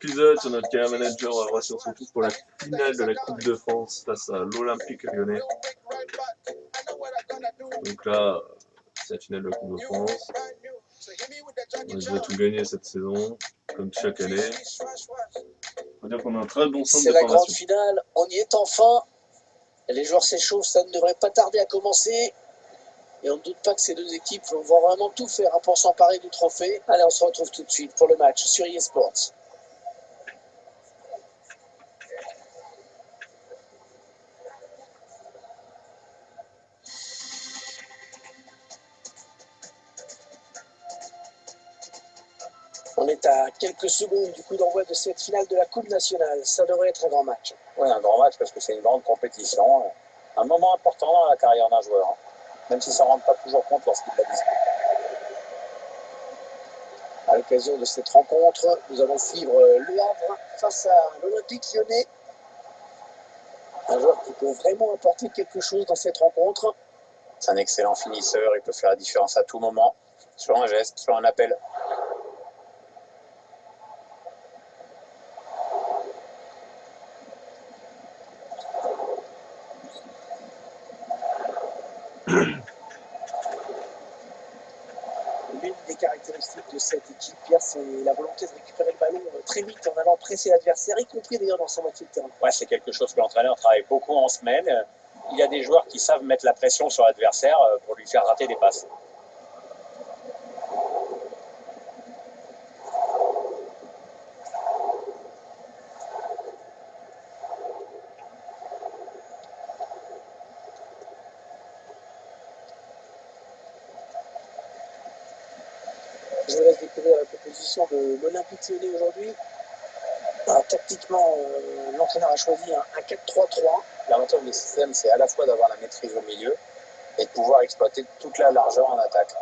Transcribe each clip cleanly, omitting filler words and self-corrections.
épisode sur notre carrière manager. On va voir si on se retrouve pour la finale de la Coupe de France face à l'Olympique Lyonnais. Donc là, c'est la finale de la Coupe de France. On va tout gagner cette saison, comme chaque année. On peut dire qu'on a un très bon centre de formation. C'est la grande finale, on y est enfin. Les joueurs s'échauffent, ça ne devrait pas tarder à commencer. Et on ne doute pas que ces deux équipes vont vraiment tout faire pour s'emparer du trophée. Allez, on se retrouve tout de suite pour le match sur eSports. On est à quelques secondes du coup d'envoi de cette finale de la Coupe nationale. Ça devrait être un grand match. Oui, un grand match parce que c'est une grande compétition. Un moment important dans la carrière d'un joueur, hein, même si ça ne rend pas toujours compte lorsqu'il la dispute. À l'occasion de cette rencontre, nous allons suivre Le Havre face à l'Olympique Lyonnais. Un joueur qui peut vraiment apporter quelque chose dans cette rencontre. C'est un excellent finisseur, il peut faire la différence à tout moment, sur un geste, sur un appel. L'une des caractéristiques de cette équipe, Pierre, c'est la volonté de récupérer le ballon très vite en allant presser l'adversaire, y compris d'ailleurs dans son moitié de terrain. Ouais, c'est quelque chose que l'entraîneur travaille beaucoup en semaine. Il y a des joueurs qui savent mettre la pression sur l'adversaire pour lui faire rater des passes. Je vous laisse découvrir la composition de l'Olympique Lyonnais aujourd'hui. Tactiquement, l'entraîneur a choisi un 4-3-3. L'avantage du système, c'est à la fois d'avoir la maîtrise au milieu et de pouvoir exploiter toute la largeur en attaque.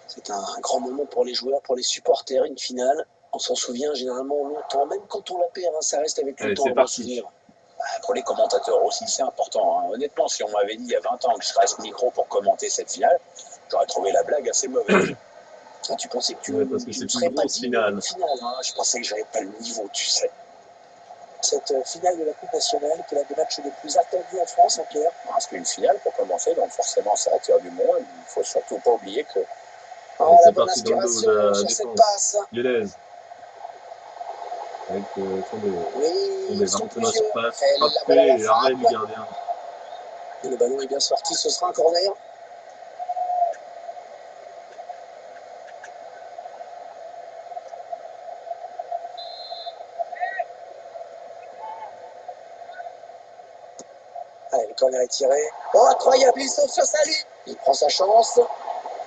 C'est un grand moment pour les joueurs, pour les supporters, une finale. On s'en souvient généralement longtemps, même quand on la perd, hein, ça reste avec le temps. C'est parti. Pour les commentateurs aussi, c'est important. Hein. Honnêtement, si on m'avait dit il y a 20 ans que je serais à ce micro pour commenter cette finale, j'aurais trouvé la blague assez mauvaise. Ah, tu pensais que tu Ouais, parce que c'est une grosse finale. Je pensais que j'avais pas le niveau, tu sais. Cette finale de la Coupe nationale, qui est l'un des matchs les plus attendus en France, hein, Pierre. Parce qu'une finale pour commencer, donc forcément ça attire du monde. Il ne faut surtout pas oublier que... C'est parti dans le dos de la défense lyonnaise. Avec son des rentrées dans la surface, frappé et l'arrêt du gardien. Et le ballon est bien sorti, ce sera un corner. Allez, le corner est tiré. Oh, incroyable, il saute sur sa ligne. Il prend sa chance.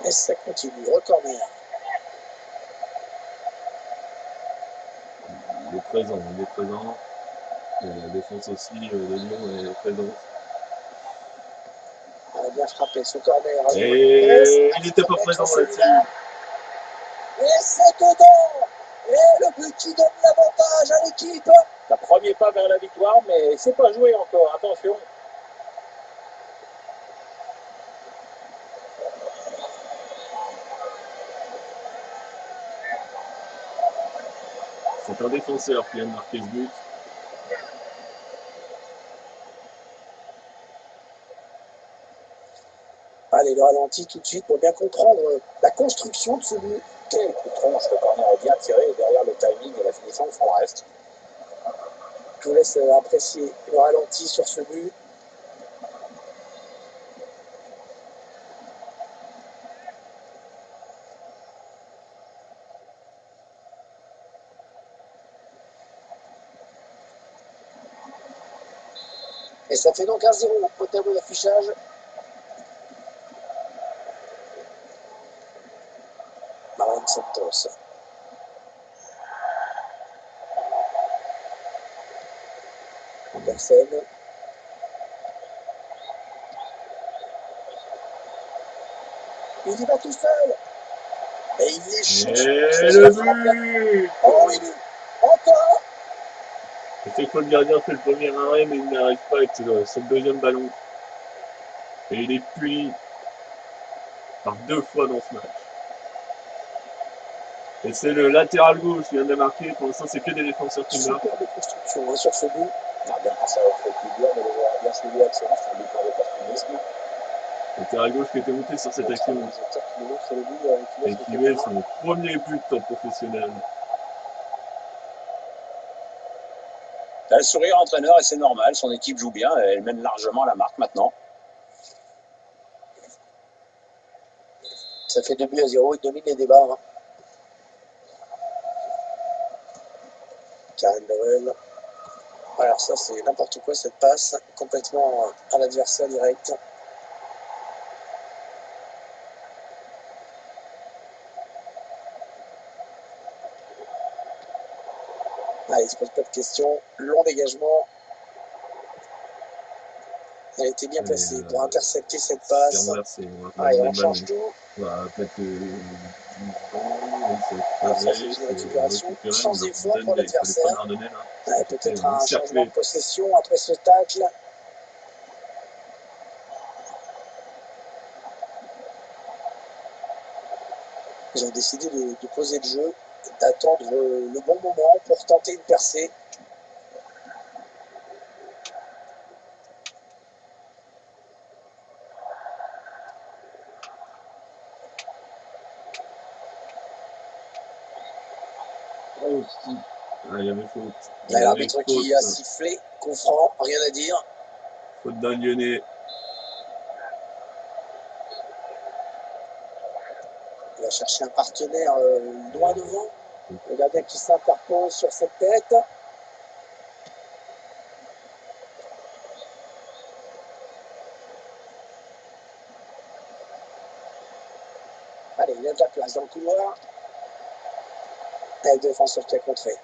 Et ça continue, re-corner. Il est présent. La défense aussi de Lyon est présente. Il a bien frappé ce corner. Et il n'était pas présent là-dessus. Et c'est dedans. Et le but qui donne l'avantage à l'équipe. Un premier pas vers la victoire, mais c'est pas joué encore, attention. C'est un défenseur qui vient de marquer ce but. Allez, le ralenti tout de suite pour bien comprendre la construction de ce but. Quel coup de tronche, le corner est bien tiré et derrière le timing et la finition font le reste. Je vous laisse apprécier le ralenti sur ce but. Et ça fait donc 1-0 au tableau d'affichage. Marlon Santos. Andersen. Il y va tout seul. Et il est Et le but. Oh oui, encore. C'est que le gardien fait le premier arrêt, mais il n'arrive pas avec ce deuxième ballon. Et il est puni. par 2 fois dans ce match. Et c'est le latéral gauche qui vient de marquer. Pour l'instant, c'est que des défenseurs qui marquent. Super de construction hein, sur ce but. On a bien pensé à fait plaisir, mais on a bien suivi l'action, c'est un but d'opportunisme. Latéral gauche qui était monté sur cette action. Et qui met son premier but en professionnel. Il a le sourire entraîneur et c'est normal, son équipe joue bien, elle mène largement la marque maintenant. Ça fait 2-0, il domine les débats. Hein. Karen Dowell. Alors ça c'est n'importe quoi cette passe, complètement à l'adversaire direct. Ah, il ne se pose pas de questions. Long dégagement. Elle a été bien placée pour intercepter cette passe. Allez, on change tout. Peut-être Alors ça, c'est une récupération sans effort pour l'adversaire. Peut-être un changement de possession après ce tacle. Ils ont décidé de poser le jeu, d'attendre le bon moment pour tenter une percée. Il y avait faute. Il y a l'arbitre qui a sifflé, coup franc, rien à dire. Faute d'un Lyonnais. Il va chercher un partenaire loin devant. Le gardien qui s'interpose sur cette tête. Allez, il y a de la place dans le couloir. Et le défenseur qui a contré.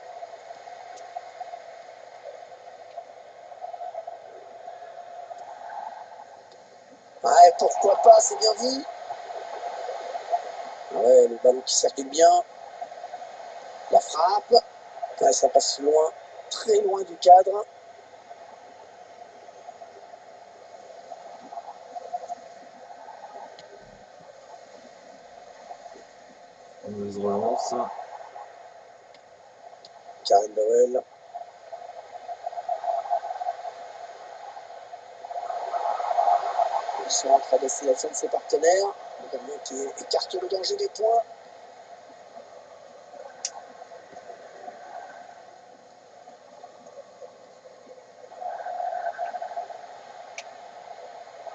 Ouais, pourquoi pas, c'est bien vu. Ouais, le ballon qui circule bien. La frappe. Ouais, ça passe loin, très loin du cadre. Mauvaise relance. Karen Dowell. Ils sont en train destination de ses partenaires. Le gardien qui écarte le danger des points.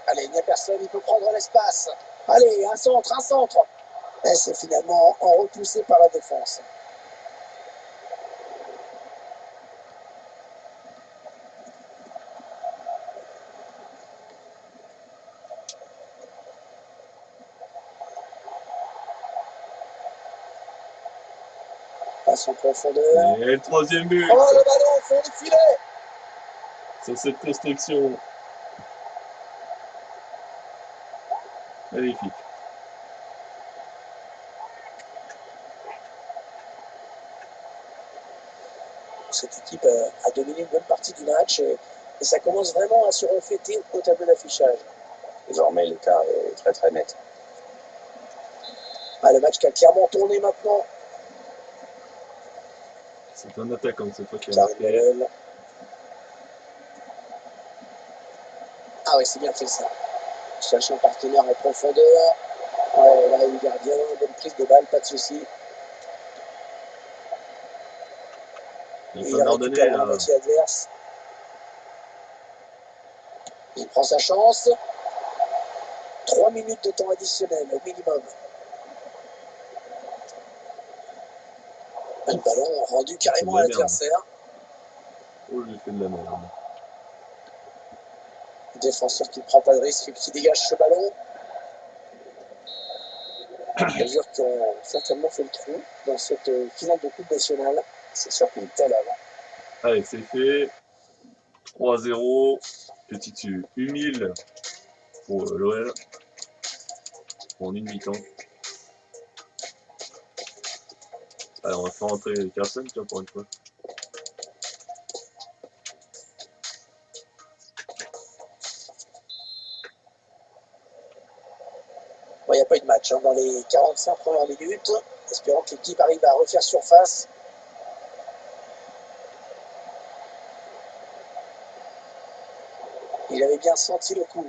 Allez, il n'y a personne, il peut prendre l'espace. Allez, un centre, un centre. Et c'est finalement repoussé par la défense. Passe en profondeur. Et le troisième but. Oh, le ballon au fond du filet. Sur cette construction. Magnifique. Cette équipe a dominé une bonne partie du match et ça commence vraiment à se refléter au tableau d'affichage. Désormais, l'écart est très très net. Ah, le match qui a clairement tourné maintenant. C'est un attaquant cette fois qui a Karen marqué. Dowell. Ah oui, c'est bien fait ça. Cherche un partenaire en profondeur. Ouais, là, le gardien, bonne prise de balle, pas de souci. Il récupère la moitié adverse. Il prend sa chance. 3 minutes de temps additionnel au minimum. Le ballon rendu carrément à l'adversaire. Oh, j'ai fait de la merde. Le défenseur qui ne prend pas de risque et qui dégage ce ballon. Les joueurs qui ont certainement fait le trou dans cette finale de Coupe nationale. C'est sûr qu'une telle avant. Allez, c'est fait. 3-0. Petite humile pour l'OL. En une mi-temps. Allez, on va faire rentrer personne, tiens, pour une fois. Il n'y a pas eu de match. match dans les 45 premières minutes. Espérons que l'équipe arrive à refaire surface. Il avait bien senti le coup.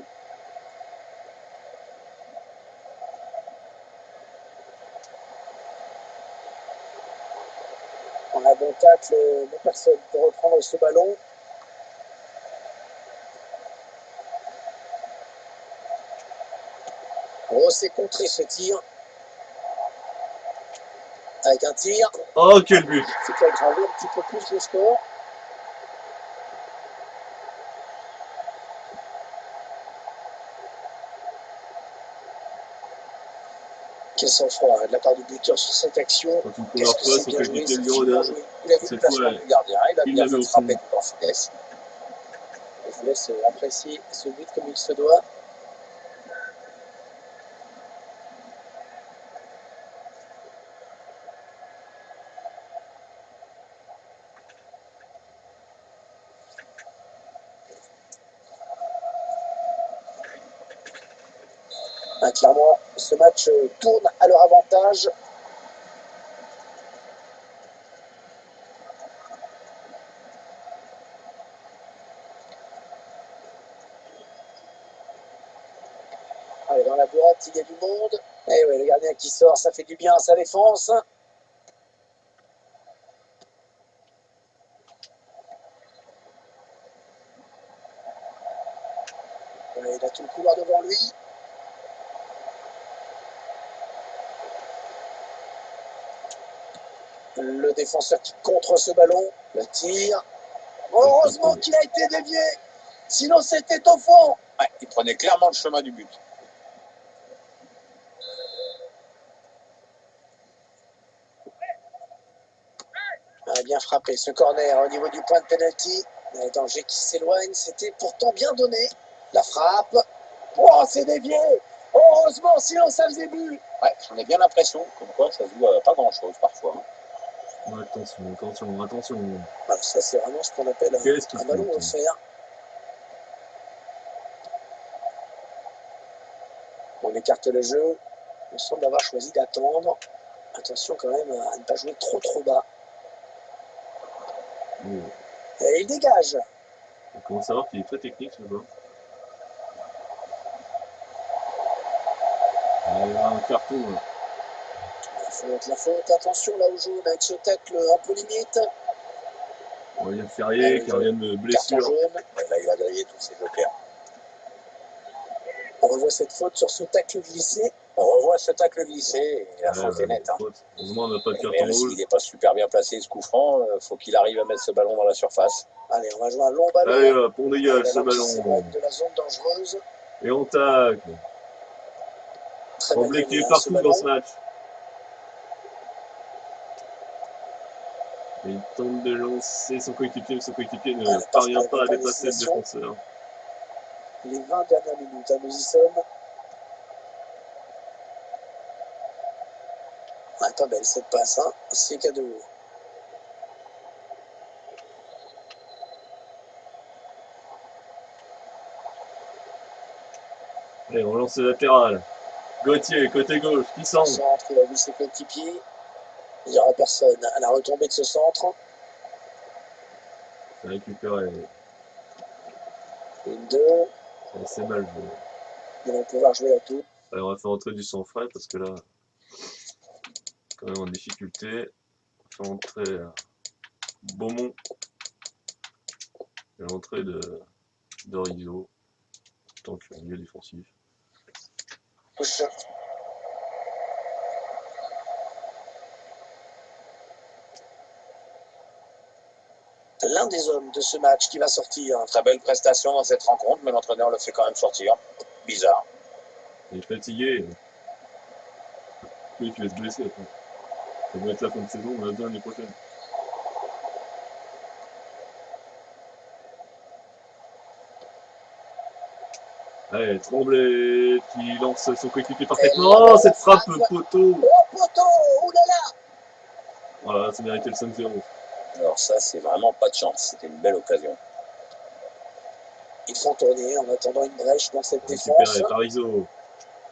On a un bon tacle de personne pour reprendre ce ballon. Oh, c'est contré ce tir. Avec un tir. Oh, quel but! C'est qui a aggravé un petit peu plus le score. Quel sang-froid de la part du buteur sur cette action. Quand une Qu'est-ce première que fois, c'est son bien joué, coéquipier c'est le finement redonne. joué. Il a vu le Cette Placement fois, du gardien, il a il bien l'avait fait au frapper fond. tout en finesse. Je vous laisse apprécier ce but comme il se doit. Clairement, ce match tourne à leur avantage. Allez, dans la boîte, il y a du monde. Et oui, le gardien qui sort, ça fait du bien à sa défense. Ouais, il a tout le couloir devant lui. Le défenseur qui contre ce ballon, le tir. Heureusement qu'il a été dévié, sinon c'était au fond. Ouais, il prenait clairement le chemin du but. Bien frappé ce corner au niveau du point de pénalty. Le danger qui s'éloigne, c'était pourtant bien donné. La frappe. Oh, c'est dévié. Heureusement, sinon ça faisait but. Ouais, j'en ai bien l'impression, comme quoi ça joue à pas grand-chose parfois. Attention, attention, attention. Alors ça, c'est vraiment ce qu'on appelle un ballon offert. On écarte le jeu. On semble avoir choisi d'attendre. Attention quand même à ne pas jouer trop bas. Et il dégage. On commence à voir qu'il est très technique ce joueur. Il y a un carton. Là. La faute, attention là au jaune avec ce tacle un peu limite. On vient de Ferrier qui revient de blessure. Jaune. Là, il a grillé tous ses jokers. On revoit cette faute sur ce tacle glissé. On revoit ce tacle glissé et la faute est nette. Hein. Heureusement, on n'a pas de carton Même rouge. s'il n'est pas super bien placé ce coup franc, faut qu'il arrive à mettre ce ballon dans la surface. Allez, on va jouer un long ballon. Allez hop, on dégage ce ballon. De la zone dangereuse. Et on tacle. Tremblay qui est partout dans ce match. Et il tente de lancer son coéquipier, mais son coéquipier ne parvient pas à dépasser le défenseur. Les 20 dernières minutes, nous y sommes. Ouais, pas belle cette passe, hein. C'est cadeau. Allez, on lance le latéral. Gauthier, côté gauche, qui centre. Centre, il a vu ses coéquipiers. Il n'y aura personne à la retombée de ce centre. C'est récupéré. Une, deux. C'est assez mal joué. Ils vont pouvoir jouer à tout. Allez, on va faire entrer du sang frais parce que là, quand même en difficulté. On va faire entrer Beaumont. Et l'entrée de Rizzo. Tant qu'il y a un milieu défensif. Push. L'un des hommes de ce match qui va sortir. Très belle prestation dans cette rencontre, mais l'entraîneur le fait quand même sortir. Bizarre. Il est fatigué. Oui, tu vas se blesser après. Ça doit être la fin de saison, on va bien l'année prochaine. Allez, Tremblay qui lance son coéquipier parfaitement. Oh, cette frappe poteau. Oh, poteau. Oulala. Voilà, ça méritait le 5-0. Alors ça, c'est vraiment pas de chance. C'était une belle occasion. Ils font tourner en attendant une brèche dans cette défense. Récupéré par Rizzo.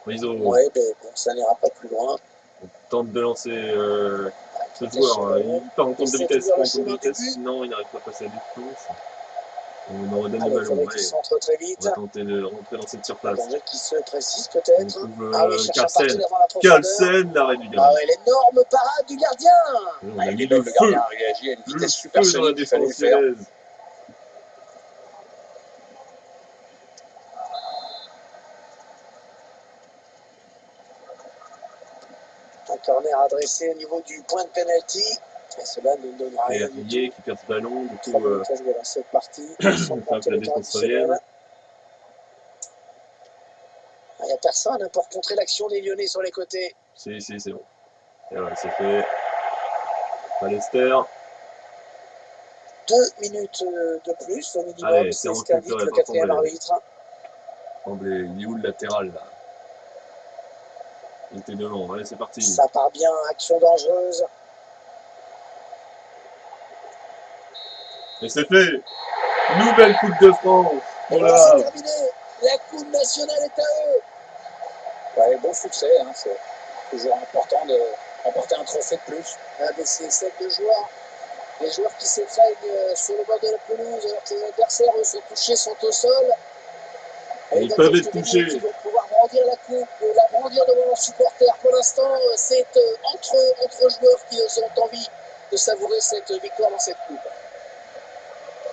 Rizzo Ouais, ben bon, ça n'ira pas plus loin. tente de lancer ce Vitesse joueur. sur le ballon. Il part en compte de Essaie vitesse. d'ouvrir le En compte de chemin du vitesse. but. Non, il n'arrive pas à passer à distance. On en redonne le Allez, il faudrait ballon. qu'il Allez, centre très on vite. va tenter de rentrer dans cette Le surface. danger qui se précise On peut-être. trouve Ah oui, cherche un Carlsen. partout devant la profondeur. Carlsen, l'arrêt du Ah gardien. ouais, l'énorme parade du gardien. On Ah, a il mis est belle, le le gardien feu. a réagi à une Le vitesse super feu dans la solide, il fallait le défense faire. lyonnaise. Un corner adressé au niveau du point de pénalty. Et cela ne donne rien du Terrier tout. qui perd ce ballon. Du Très coup, bien à jouer dans cette partie. Sans il faut compter que la le temps défense additionnel. revienne. Il n'y a personne pour contrer l'action des Lyonnais sur les côtés. Si, c'est bon. Et voilà, c'est fait. Palester. 2 minutes de plus au minimum, Allez, c'est c'est ce qu'indique récupéré le par 4e Tremblay. arbitre. Tremblay, il est où le latéral là? Il était devant. Allez, c'est parti. Ça part bien, action dangereuse. Et c'est fait. Nouvelle Coupe de France. Et Voilà. voilà, c'est terminé. La Coupe nationale est à eux. Ouais, bon succès, hein, c'est toujours important de remporter un trophée de plus. Ah, mais c'est 7 de joueurs. Les joueurs qui s'étreignent sur le bord de la pelouse, alors que les adversaires, eux, sont touchés, sont au sol. Et Et ils dans peuvent quelques être minutes, touchés. ils vont pouvoir brandir la coupe, la brandir devant leurs supporters. Pour l'instant, c'est entre joueurs qui ont envie de savourer cette victoire dans cette coupe.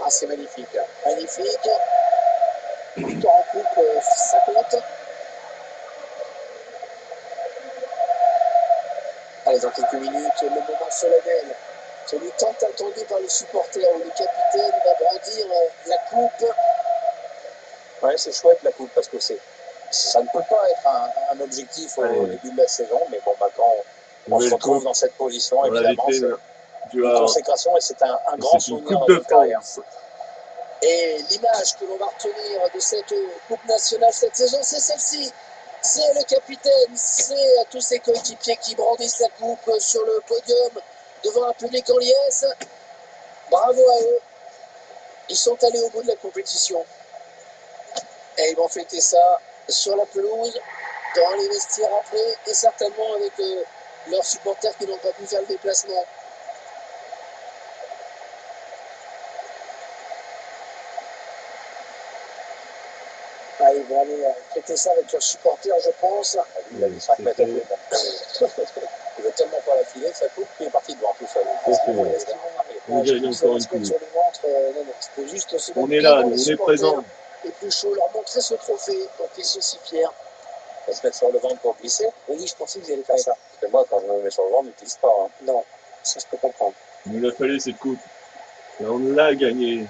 Ah, c'est magnifique. Magnifique. Victoire en coupe, ça compte. Allez, dans quelques minutes, le moment solennel. Celui tant attendu par les supporters où le capitaine va brandir la coupe. Ouais, c'est chouette la coupe parce que ça ne peut pas être un objectif au Allez. début de la saison, mais bon, maintenant on se Nouvelle retrouve coupe dans cette position, dans la évidemment, vitrine c'est du une Havre. consécration et c'est un Et grand c'est une souvenir Coupe dans de notre carrière. France. Et l'image que l'on va retenir de cette Coupe nationale cette saison, c'est celle-ci. C'est le capitaine, c'est tous ses coéquipiers qui brandissent la coupe sur le podium devant un public en liesse. Bravo à eux. Ils sont allés au bout de la compétition. Et ils vont fêter ça sur la pelouse, dans les vestiaires après, et certainement avec leurs supporters qui n'ont pas pu faire le déplacement. Ah, ils vont aller fêter ça avec leurs supporters, je pense. Il a mis 5 mètres à coupe. Il veut tellement pas la filer que ça coupe qu'il est parti devant tout seul. On gagne encore une coupe. Sur les montres, non, c'était juste se On mettre est bien là, devant nous, les on est supporters, présents. les plus chauds, leur montrer ce trophée, dont ils sont si fiers. On se mettre sur le ventre pour glisser. Oui, je pensais qu'ils allaient faire ça. Parce que moi, quand je me mets sur le ventre, je glisse pas. Hein. Non, ça je peux comprendre. Il nous a fallu cette coupe. Et on l'a gagnée.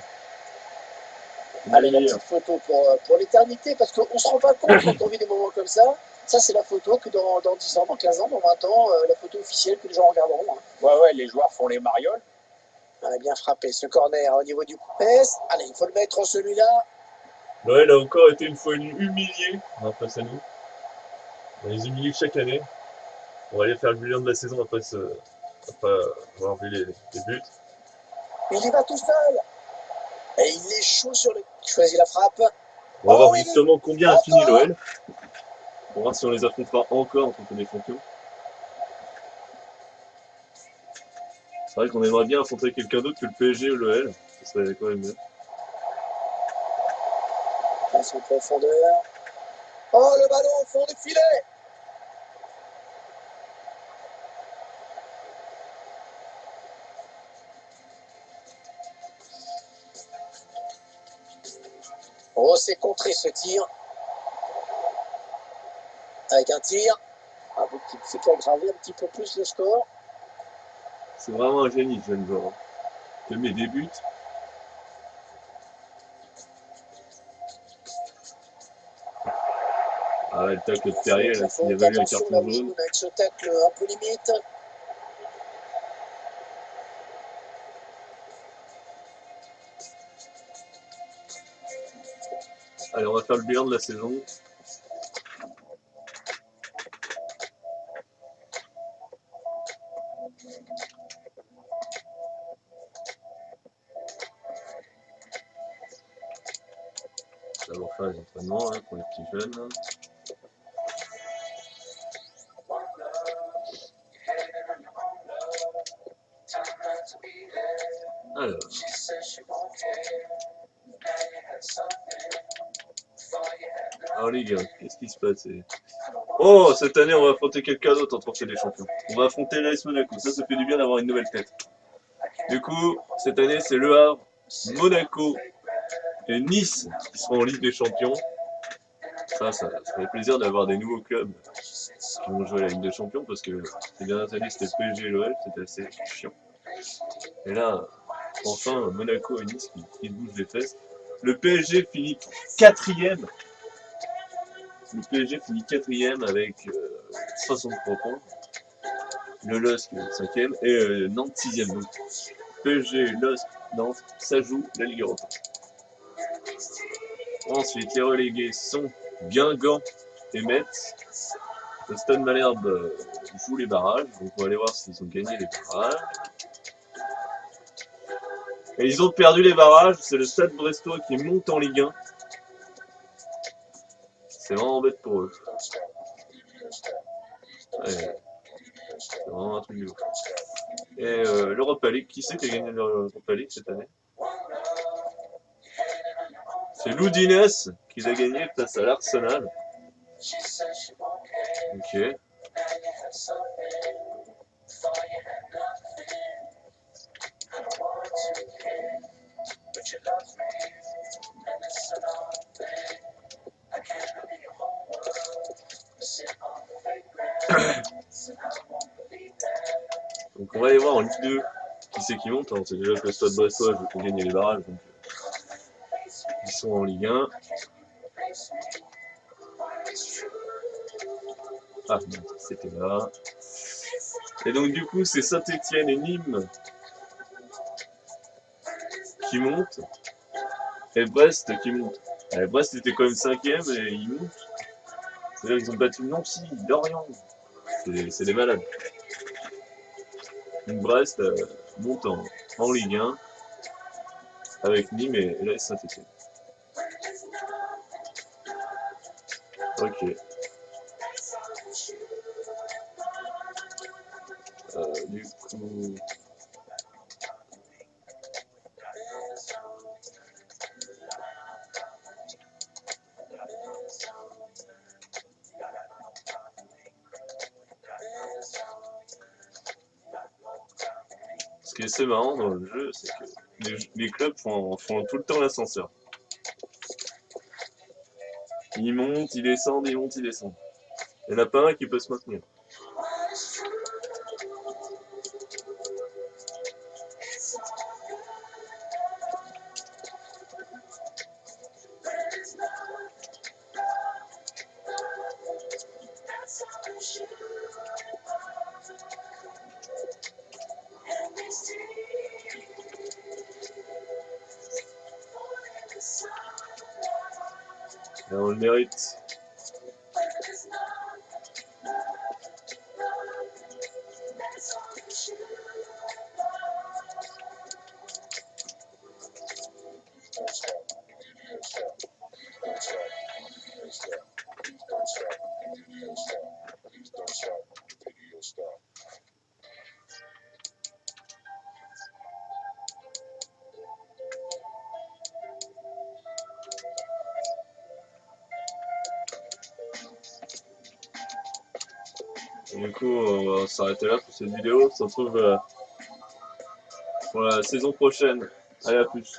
Allez, la petite photo pour l'éternité, parce qu'on ne se rend pas compte quand on vit des moments comme ça. Ça, c'est la photo que dans 10 ans, dans 15 ans, dans 20 ans, la photo officielle que les gens regarderont. Hein. Ouais, les joueurs font les marioles. On a bien frappé ce corner au niveau du presse. Allez, il faut le mettre celui-là. Noël a encore été une fois humilié face à nous. On les humilie chaque année. On va aller faire le bilan de la saison après avoir vu les buts. Il y va tout seul. Et il est chaud sur le. Il choisit la frappe. On va voir oui, justement combien a fini l'OL. On va voir si on les affrontera encore en tant que des champions. C'est vrai qu'on aimerait bien affronter quelqu'un d'autre que le PSG ou l'OL. Ça serait quand même mieux. Passe en profondeur. Oh, le ballon au fond du filet. Oh, c'est contré ce tir. Avec un tir. Un bout qui fait aggraver un petit peu plus le score. C'est vraiment un génie, ce jeune joueur. Il met des buts. Ah ouais, le tacle de Terrier, là, il a valu un carton jaune. Avec ce tacle un peu limite. Allez, on va faire le bilan de la saison. D'abord faire les entraînements hein, pour les petits jeunes. Alors. En Ligue 1, qu'est-ce qui se passe? Oh, cette année, on va affronter quelqu'un d'autre en Trophée des Champions. On va affronter l'AS Monaco. Ça fait du bien d'avoir une nouvelle tête. Du coup, cette année, c'est Le Havre, Monaco et Nice qui seront en Ligue des Champions. Ça fait plaisir d'avoir des nouveaux clubs qui vont jouer à la Ligue des Champions parce que ces dernières années, c'était le PSG et l'OL, c'était assez chiant. Et là, enfin, Monaco et Nice qui se bougent les fesses. Le PSG finit quatrième. Le PSG finit quatrième avec 63 points. Le LOSC 5e et Nantes 6e. Donc PSG, LOSC, Nantes, ça joue la Ligue Europa. Ensuite, les relégués sont Guingamp et Metz. Le Stade Malherbe joue les barrages. Donc on va aller voir s'ils ont gagné les barrages. Et ils ont perdu les barrages. C'est le Stade Brestois qui monte en Ligue 1. C'est vraiment bête pour eux. Ouais. C'est vraiment un truc de ouf. Et l'Europa League, qui c'est qui a gagné l'Europa League cette année? C'est l'Udinese qui a gagné face à l'Arsenal. Ok. Donc on va aller voir en Ligue 2 qui c'est qui monte. On sait déjà que le Stade Brestois veut gagner les barrages. Donc ils sont en Ligue 1. Ah non, c'était là. Et donc du coup c'est Saint-Etienne et Nîmes qui montent. Et Brest qui monte. Et Brest était quand même 5e et ils montent. C'est-à-dire qu'ils ont battu Nancy, Lorient. C'est des malades. Donc Brest monte en Ligue 1 avec Nîmes et l'AS Saint-Etienne. Ok. Du coup... Ce qui est assez marrant dans le jeu, c'est que les clubs font tout le temps l'ascenseur. Ils montent, ils descendent, ils montent, ils descendent. Il n'y en a pas un qui peut se maintenir. Et on le mérite. Et du coup, on va s'arrêter là pour cette vidéo. On se retrouve pour la saison prochaine. Allez, à plus.